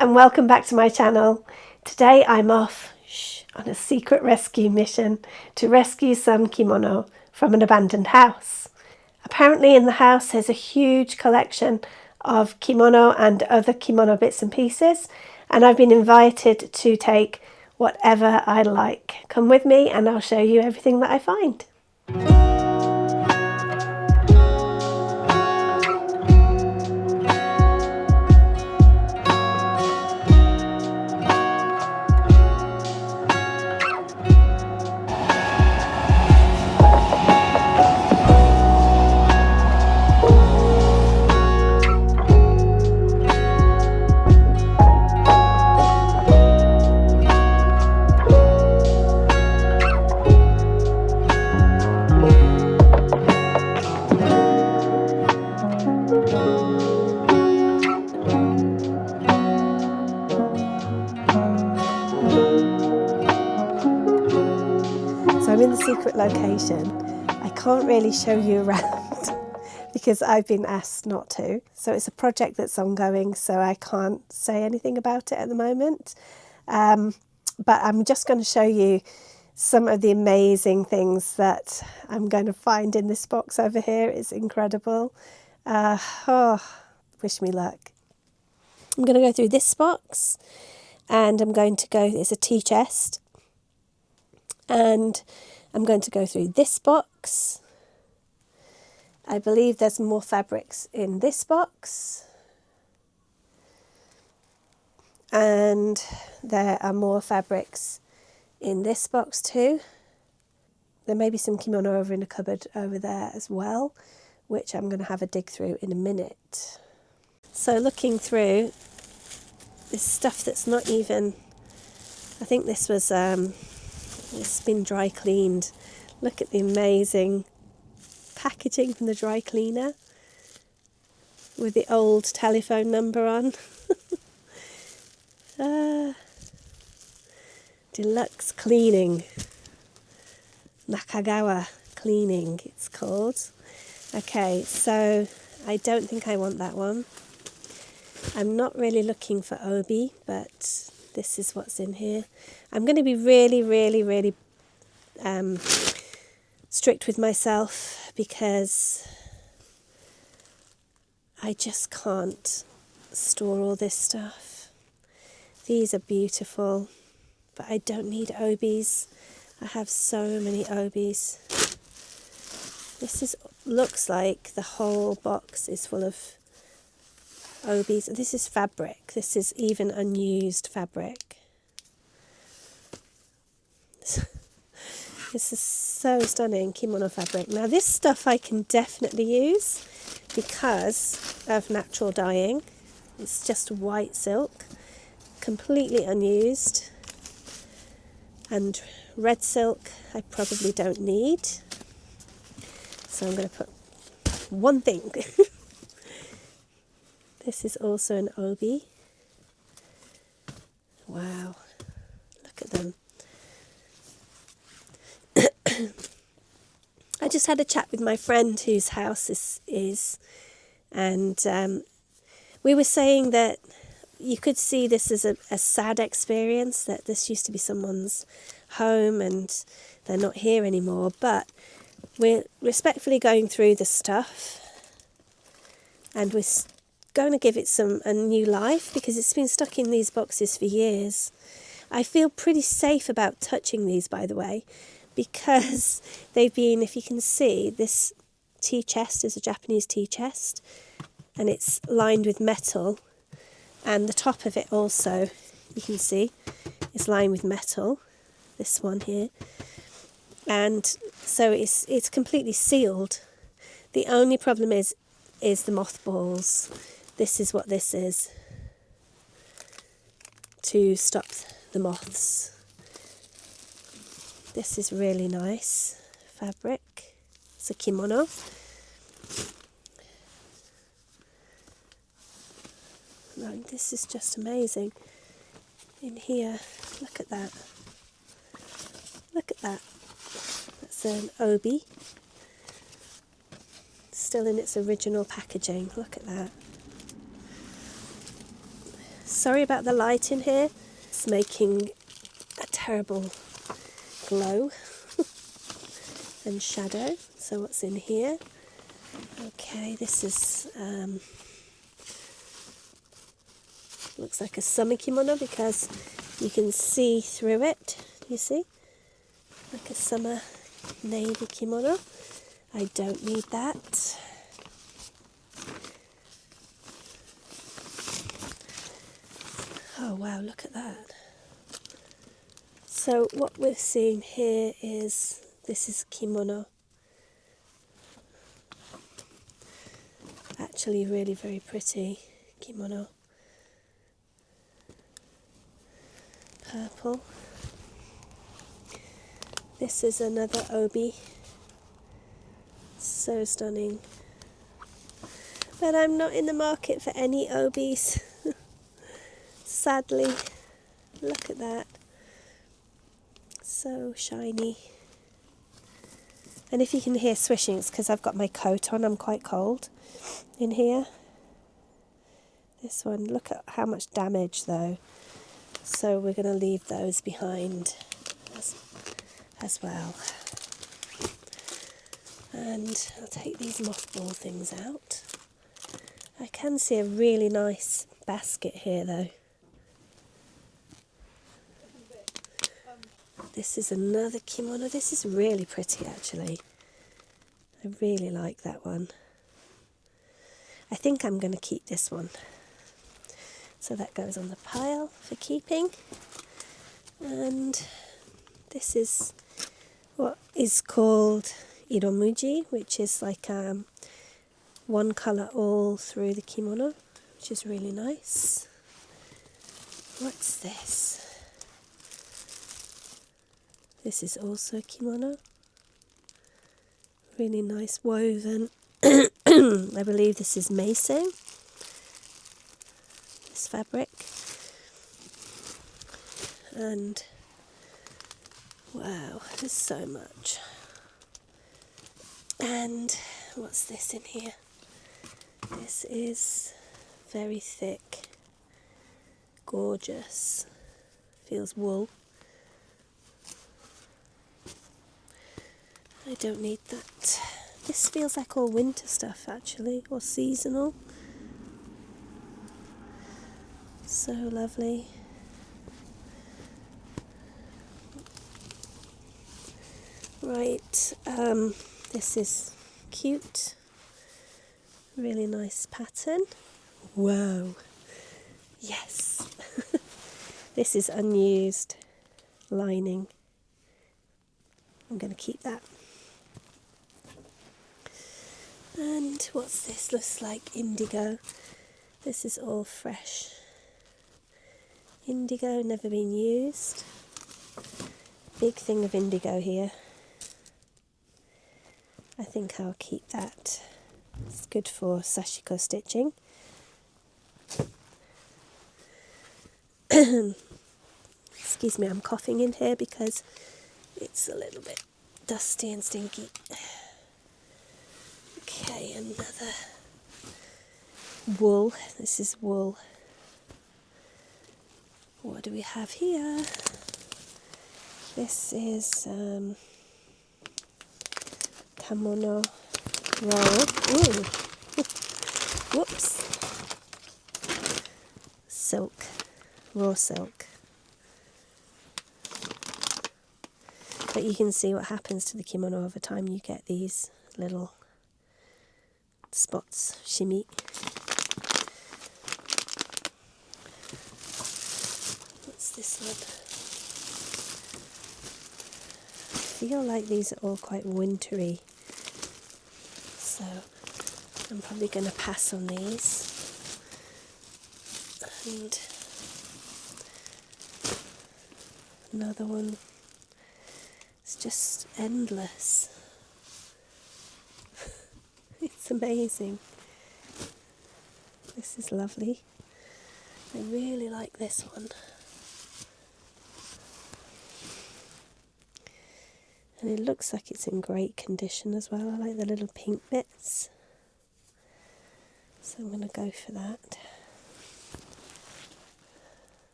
and welcome back to my channel. Today I'm off on a secret rescue mission to rescue some kimono from an abandoned house. Apparently in the house there's a huge collection of kimono and other kimono bits and pieces, and I've been invited to take whatever I like. Come with me and I'll show you everything that I find. So I'm in the secret location. I can't really show you around because I've been asked not to. So it's a project that's ongoing, so I can't say anything about it at the moment. But I'm just going to show you some of the amazing things that I'm going to find in this box over here. It's incredible. Wish me luck. I'm going to go through this box, and I'm going to go, it's a tea chest. And I'm going to go through this box. I believe there's more fabrics in this box. And there are more fabrics in this box too. There may be some kimono over in a cupboard over there as well, which I'm going to have a dig through in a minute. So looking through this stuff that's not even, I think this was, it's been dry cleaned. Look at the amazing packaging from the dry cleaner with the old telephone number on. Deluxe cleaning. Nakagawa cleaning it's called. Okay, so I don't think I want that one. I'm not really looking for obi, but this is what's in here. I'm going to be really strict with myself because I just can't store all this stuff. These are beautiful, but I don't need obis. I have so many obis. This looks like the whole box is full of obis. This is fabric. This is even unused fabric. This is so stunning, kimono fabric. Now this stuff I can definitely use because of natural dyeing. It's just white silk, completely unused. And red silk I probably don't need. So I'm going to put one thing. This is also an obi. Wow, look at them. I just had a chat with my friend whose house this is, and we were saying that you could see this as a sad experience, that this used to be someone's home and they're not here anymore, but we're respectfully going through the stuff and we're going to give it a new life because it's been stuck in these boxes for years. I feel pretty safe about touching these, by the way, because they've been, if you can see, this tea chest is a Japanese tea chest and it's lined with metal, and the top of it also, you can see, is lined with metal, this one here, and so it's completely sealed. The only problem is the mothballs. This is what this is, to stop the moths. This is really nice fabric. It's a kimono. No, this is just amazing. In here, look at that. Look at that. That's an obi. Still in its original packaging. Look at that. Sorry about the light in here. It's making a terrible glow and shadow. So what's in here? Okay, this is looks like a summer kimono because you can see through it. You see? Like a summer navy kimono. I don't need that. Oh wow, look at that. So what we're seeing here is, this is kimono. Actually really very pretty kimono. Purple. This is another obi. So stunning. But I'm not in the market for any obis. Sadly. Look at that. So shiny. And if you can hear swishing, it's because I've got my coat on. I'm quite cold in here. This one, look at how much damage though. So we're going to leave those behind as well. And I'll take these mothball things out. I can see a really nice basket here though. This is another kimono. This is really pretty actually. I really like that one. I think I'm going to keep this one. So that goes on the pile for keeping. And this is what is called iromuji, which is like one colour all through the kimono, which is really nice. What's this? This is also kimono. Really nice woven. I believe this is meso. This fabric. And wow, there's so much. And what's this in here? This is very thick, gorgeous. Feels wool. I don't need that. This feels like all winter stuff actually, or seasonal. So lovely. Right, this is cute. Really nice pattern. Whoa. Yes. This is unused lining. I'm going to keep that. And what's this? Looks like indigo. This is all fresh indigo, never been used. Big thing of indigo here. I think I'll keep that. It's good for sashiko stitching. Excuse me, I'm coughing in here because it's a little bit dusty and stinky. Okay, another wool. This is wool. What do we have here? This is Kimono roll. Ooh. Whoops. Silk. Raw silk. But you can see what happens to the kimono over time. You get these little spots, shimi. What's this one? I feel like these are all quite wintry, so I'm probably going to pass on these. And another one. It's just endless. It's amazing. This is lovely. I really like this one. And it looks like it's in great condition as well. I like the little pink bits. So I'm going to go for that.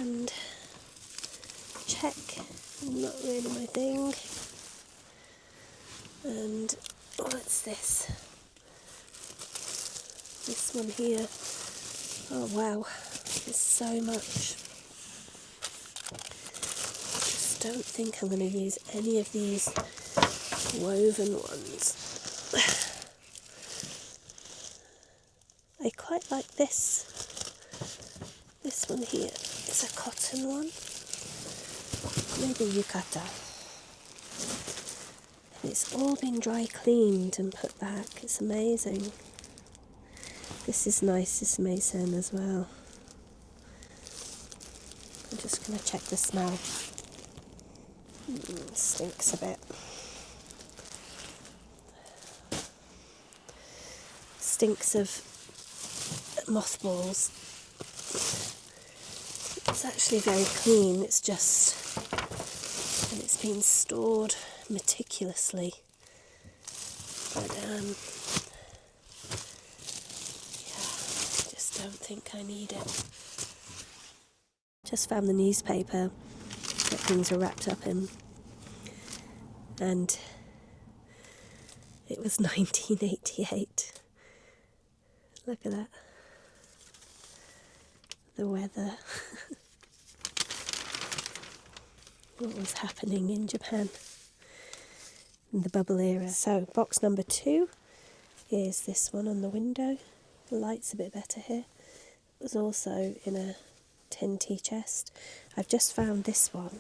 and check, not really my thing. And what's this? This one here. Oh wow, there's so much. I just don't think I'm going to use any of these woven ones. I quite like this. This one here is a cotton one. Maybe yukata. And it's all been dry cleaned and put back. It's amazing. This is nice, this mason as well. I'm just going to check the smell. It stinks a bit. Stinks of mothballs. It's actually very clean, it's just, and it's been stored meticulously. But yeah, I just don't think I need it. Just found the newspaper that things are wrapped up in, and it was 1988. Look at that. The weather. What was happening in Japan in the bubble era. So box number 2 is this one on the window. The light's a bit better here. It was also in a tin tea chest. I've just found this one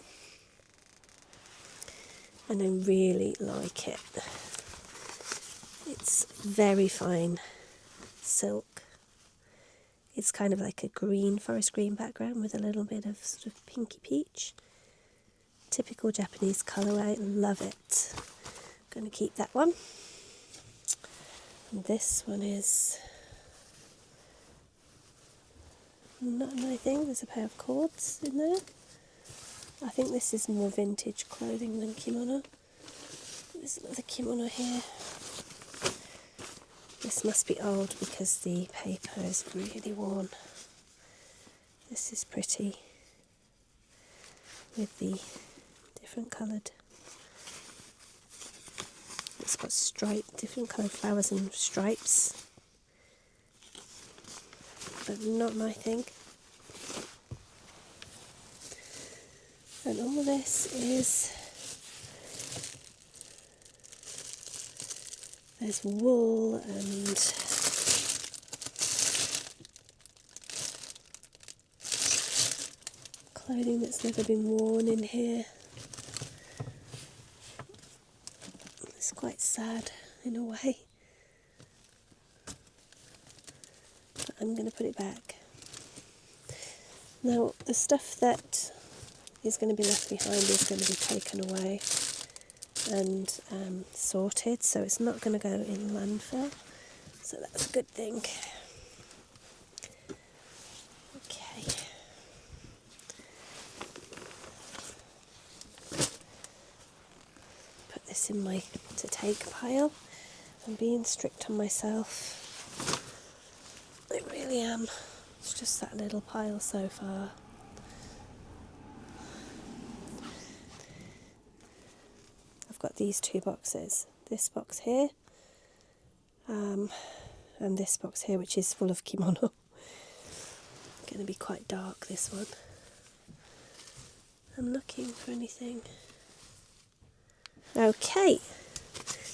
and I really like it. It's very fine silk. It's kind of like a green, forest green background with a little bit of sort of pinky peach. Typical Japanese colourway, love it. Going to keep that one. And this one is not my thing. There's a pair of cords in there. I think this is more vintage clothing than kimono. There's another kimono here. This must be old because the paper is really worn. This is pretty with the different coloured. It's got different coloured flowers and stripes, but not my thing. And all this is, there's wool and clothing that's never been worn in here. It's quite sad in a way, but I'm going to put it back. Now the stuff that is going to be left behind is going to be taken away and sorted, so it's not going to go in landfill, so that's a good thing. Okay. Put this in my to take pile. I'm being strict on myself. I really am. It's just that little pile so far. I've got these 2 boxes. This box here, and this box here, which is full of kimono. Going to be quite dark, this one. I'm looking for anything. Okay.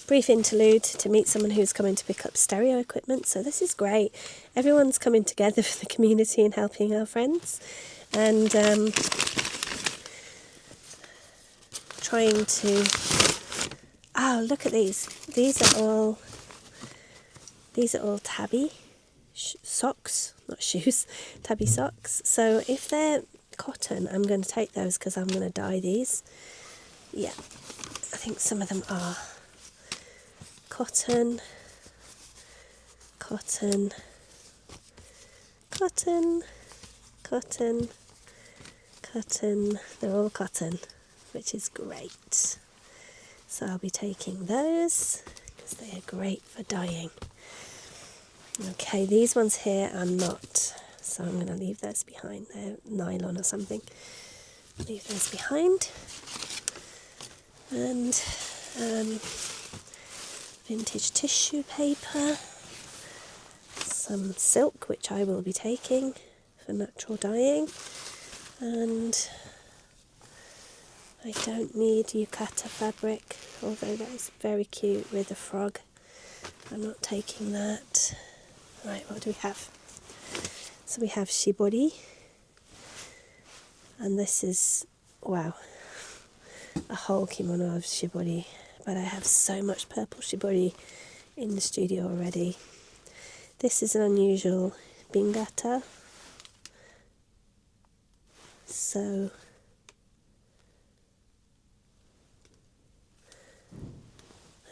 Brief interlude to meet someone who's coming to pick up stereo equipment. So this is great. Everyone's coming together for the community and helping our friends. And trying to... Oh, look at these. These are all tabby socks, not shoes, tabby socks. So if they're cotton, I'm going to take those because I'm going to dye these. Yeah, I think some of them are. Cotton, cotton, cotton, cotton, cotton. They're all cotton, which is great. So I'll be taking those because they are great for dyeing. Okay, these ones here are not. So I'm going to leave those behind. They're nylon or something. Leave those behind. And vintage tissue paper. Some silk, which I will be taking for natural dyeing. And I don't need yukata fabric, although that is very cute with a frog. I'm not taking that. Right, what do we have? So we have shibori, and this is, wow, a whole kimono of shibori, but I have so much purple shibori in the studio already. This is an unusual bingata, so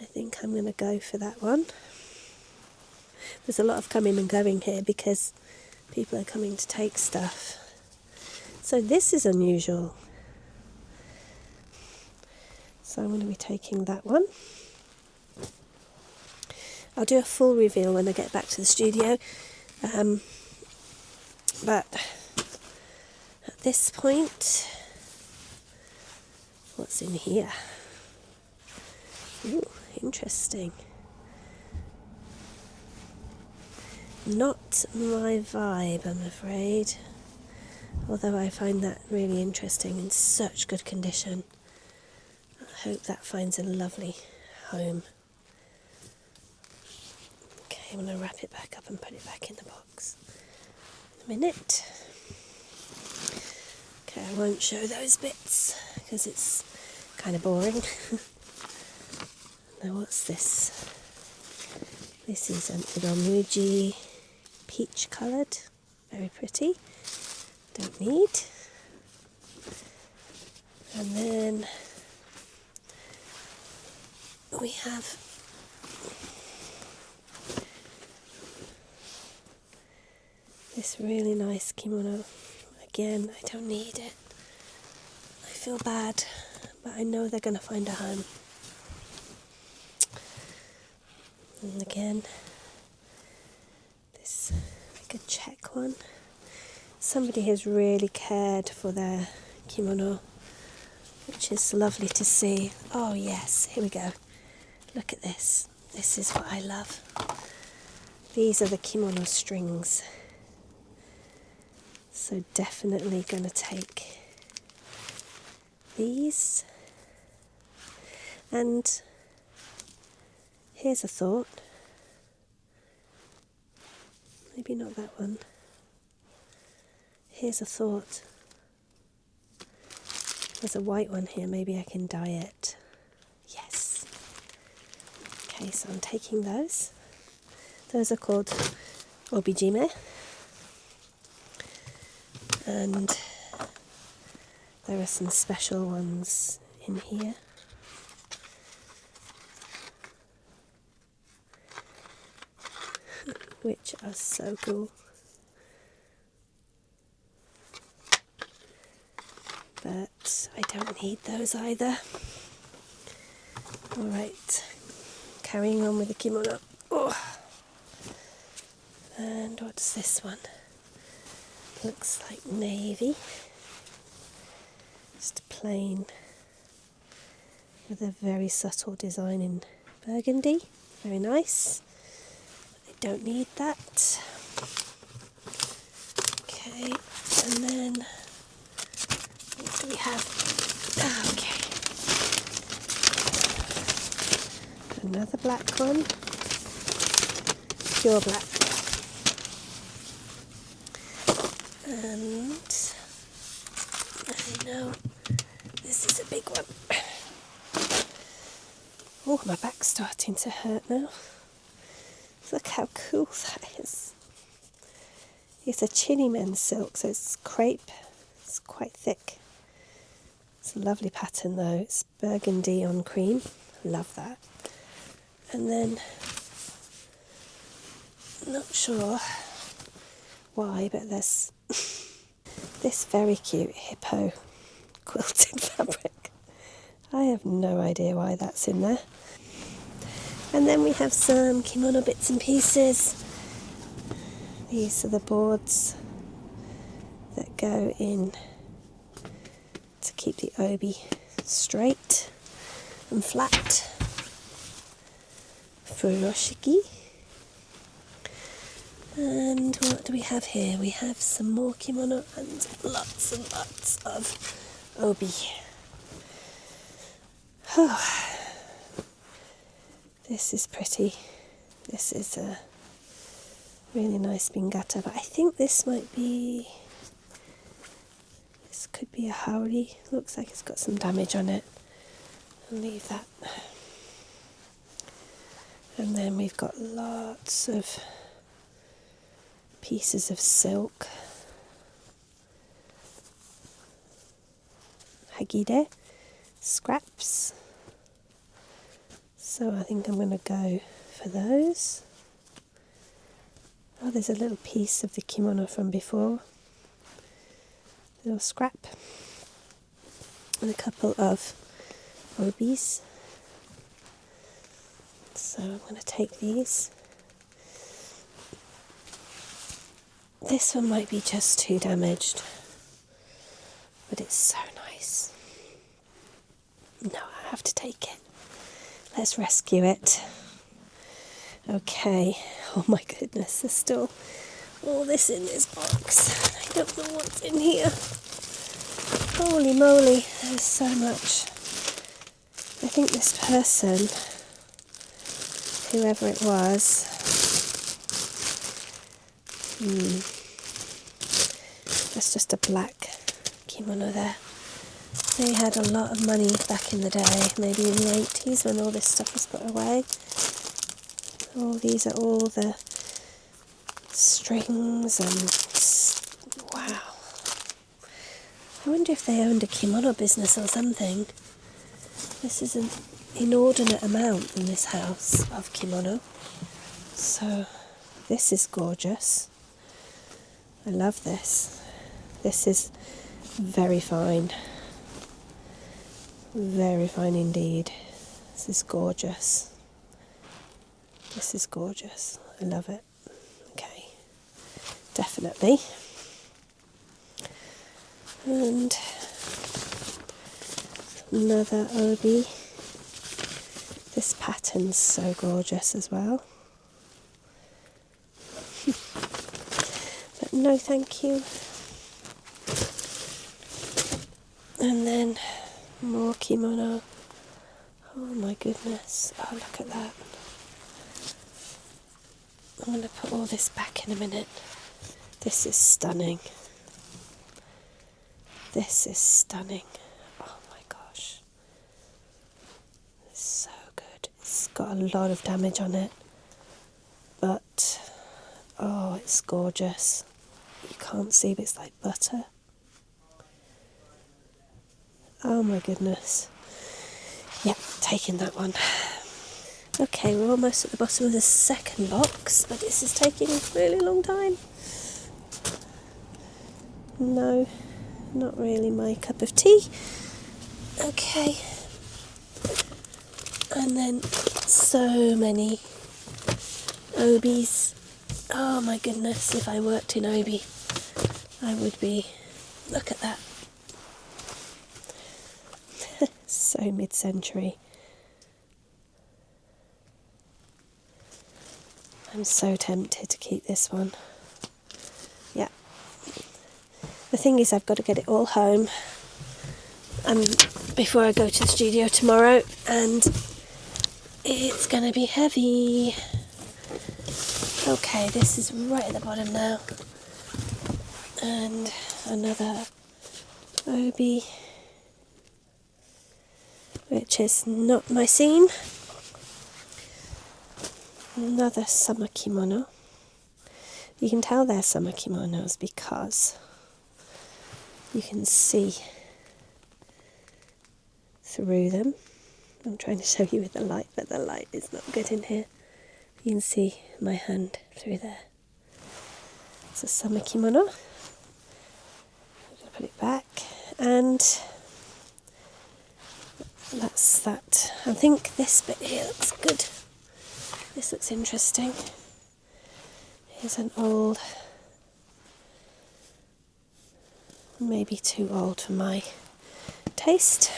I think I'm going to go for that one. There's a lot of coming and going here because people are coming to take stuff. So this is unusual. So I'm going to be taking that one. I'll do a full reveal when I get back to the studio. But at this point, what's in here? Ooh, interesting. Not my vibe, I'm afraid. Although I find that really interesting, in such good condition. I hope that finds a lovely home. Okay, I'm going to wrap it back up and put it back in the box in a minute. Okay, I won't show those bits because it's kind of boring. Now what's this? This is an uromuji peach coloured, very pretty, don't need. And then we have this really nice kimono. Again, I don't need it. I feel bad, but I know they're going to find a home. And again, this like a check one. Somebody has really cared for their kimono, which is lovely to see. Oh yes, here we go. Look at this. This is what I love. These are the kimono strings. So definitely going to take these. And here's a thought. Maybe not that one. Here's a thought. There's a white one here. Maybe I can dye it. Yes. Okay, so I'm taking those. Those are called obijime. And there are some special ones in here. Which are so cool. But I don't need those either. Alright, carrying on with the kimono. Oh. And what's this one? Looks like navy. Just plain with a very subtle design in burgundy. Very nice. Don't need that. Okay, and then what do we have? Oh, okay, another black one, pure black, and I know this is a big one. Oh, my back's starting to hurt now. Look how cool that is. It's a chinimen silk, so it's crepe. It's quite thick. It's a lovely pattern though. It's burgundy on cream. Love that. And then, not sure why, but there's this very cute hippo quilted fabric. I have no idea why that's in there. And then we have some kimono bits and pieces. These are the boards that go in to keep the obi straight and flat. Furoshiki. And what do we have here? We have some more kimono and lots of obi. Oh, this is pretty. This is a really nice bingata, but I think this could be a haori. Looks like it's got some damage on it. I'll leave that. And then we've got lots of pieces of silk. Hagide, scraps. So I think I'm going to go for those. Oh, there's a little piece of the kimono from before. Little scrap. And a couple of obis. So I'm going to take these. This one might be just too damaged, but it's so nice. No, I have to take it. Let's rescue it. Okay. Oh my goodness, there's still all this in this box. I don't know what's in here. Holy moly, there's so much. I think this person, whoever it was, that's just a black kimono there. They had a lot of money back in the day, maybe in the 80s when all this stuff was put away. Oh, these are all the strings and wow. I wonder if they owned a kimono business or something. This is an inordinate amount in this house of kimono. So this is gorgeous. I love this. This is very fine. Very fine indeed. This is gorgeous. This is gorgeous. I love it. Okay. Definitely. And another obi. This pattern's so gorgeous as well. But no thank you. And then more kimono. Oh my goodness. Oh, look at that. I'm going to put all this back in a minute. This is stunning. This is stunning. Oh my gosh. It's so good. It's got a lot of damage on it. But, oh, it's gorgeous. You can't see, but it's like butter. Oh my goodness. Yep, taking that one. Okay, we're almost at the bottom of the second box, but this is taking a really long time. No, not really my cup of tea. Okay. And then so many obis. Oh my goodness, if I worked in obi, I would be... Look at that. So mid-century. I'm so tempted to keep this one. Yeah. The thing is, I've got to get it all home before I go to the studio tomorrow, and it's going to be heavy. Okay, this is right at the bottom now. And another obi, which is not my scene. Another summer kimono. You can tell they're summer kimonos because you can see through them. I'm trying to show you with the light, but the light is not good in here. You can see my hand through there. It's a summer kimono. I'm going to put it back, and that's that. I think this bit here looks good. This looks interesting. Here's an old maybe too old for my taste.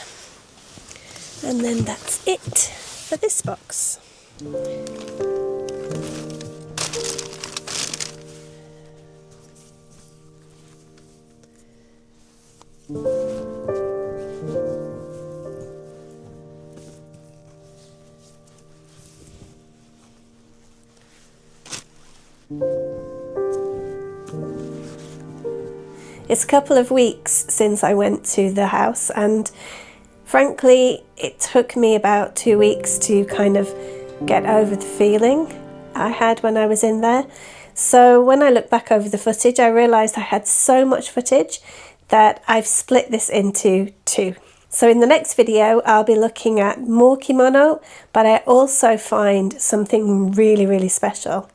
And then that's it for this box. It's a couple of weeks since I went to the house, and frankly it took me about 2 weeks to kind of get over the feeling I had when I was in there. So when I look back over the footage, I realised I had so much footage that I've split this into 2. So in the next video I'll be looking at more kimono, but I also find something really, really special.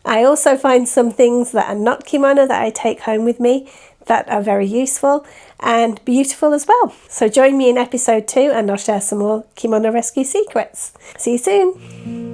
I also find some things that are not kimono that I take home with me that are very useful and beautiful as well. So join me in episode 2 and I'll share some more kimono rescue secrets. See you soon.